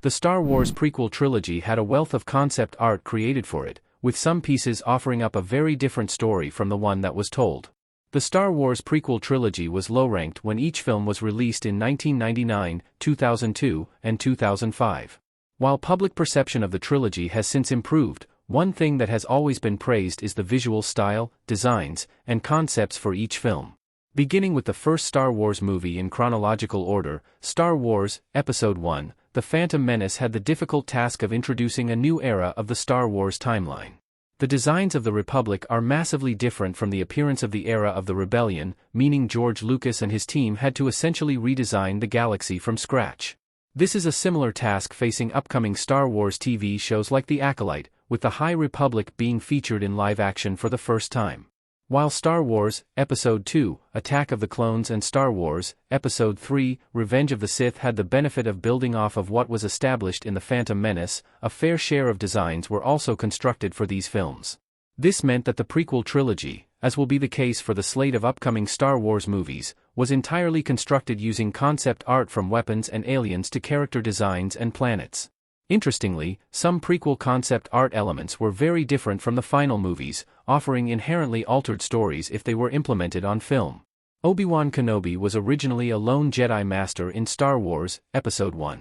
The Star Wars prequel trilogy had a wealth of concept art created for it, with some pieces offering up a very different story from the one that was told. The Star Wars prequel trilogy was low-ranked when each film was released in 1999, 2002, and 2005. While public perception of the trilogy has since improved, one thing that has always been praised is the visual style, designs, and concepts for each film. Beginning with the first Star Wars movie in chronological order, Star Wars, Episode I, The Phantom Menace had the difficult task of introducing a new era of the Star Wars timeline. The designs of the Republic are massively different from the appearance of the era of the Rebellion, meaning George Lucas and his team had to essentially redesign the galaxy from scratch. This is a similar task facing upcoming Star Wars TV shows like The Acolyte, with the High Republic being featured in live action for the first time. While Star Wars, Episode II, Attack of the Clones and Star Wars, Episode III, Revenge of the Sith had the benefit of building off of what was established in The Phantom Menace, a fair share of designs were also constructed for these films. This meant that the prequel trilogy, as will be the case for the slate of upcoming Star Wars movies, was entirely constructed using concept art from weapons and aliens to character designs and planets. Interestingly, some prequel concept art elements were very different from the final movies, offering inherently altered stories if they were implemented on film. Obi-Wan Kenobi was originally a lone Jedi Master in Star Wars, Episode I.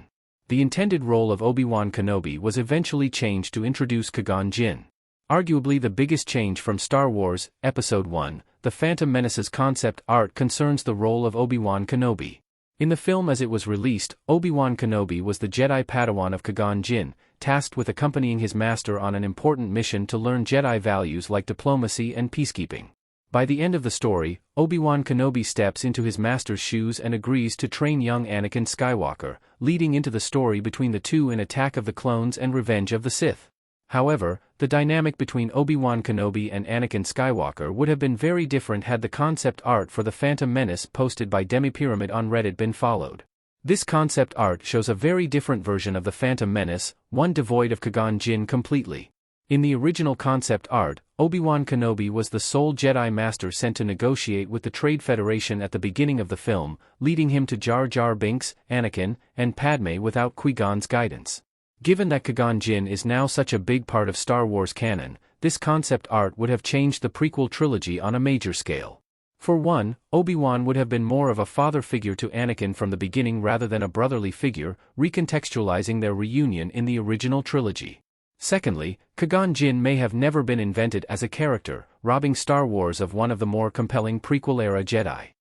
The intended role of Obi-Wan Kenobi was eventually changed to introduce Qui-Gon Jinn. Arguably the biggest change from Star Wars, Episode I, The Phantom Menace's concept art concerns the role of Obi-Wan Kenobi. In the film as it was released, Obi-Wan Kenobi was the Jedi Padawan of Qui-Gon Jinn, tasked with accompanying his master on an important mission to learn Jedi values like diplomacy and peacekeeping. By the end of the story, Obi-Wan Kenobi steps into his master's shoes and agrees to train young Anakin Skywalker, leading into the story between the two in Attack of the Clones and Revenge of the Sith. However, the dynamic between Obi-Wan Kenobi and Anakin Skywalker would have been very different had the concept art for The Phantom Menace posted by Demi-Pyramid on Reddit been followed. This concept art shows a very different version of The Phantom Menace, one devoid of Qui-Gon Jinn completely. In the original concept art, Obi-Wan Kenobi was the sole Jedi Master sent to negotiate with the Trade Federation at the beginning of the film, leading him to Jar Jar Binks, Anakin, and Padme without Qui-Gon's guidance. Given that Qui-Gon Jinn is now such a big part of Star Wars canon, this concept art would have changed the prequel trilogy on a major scale. For one, Obi-Wan would have been more of a father figure to Anakin from the beginning rather than a brotherly figure, recontextualizing their reunion in the original trilogy. Secondly, Qui-Gon Jinn may have never been invented as a character, robbing Star Wars of one of the more compelling prequel-era Jedi.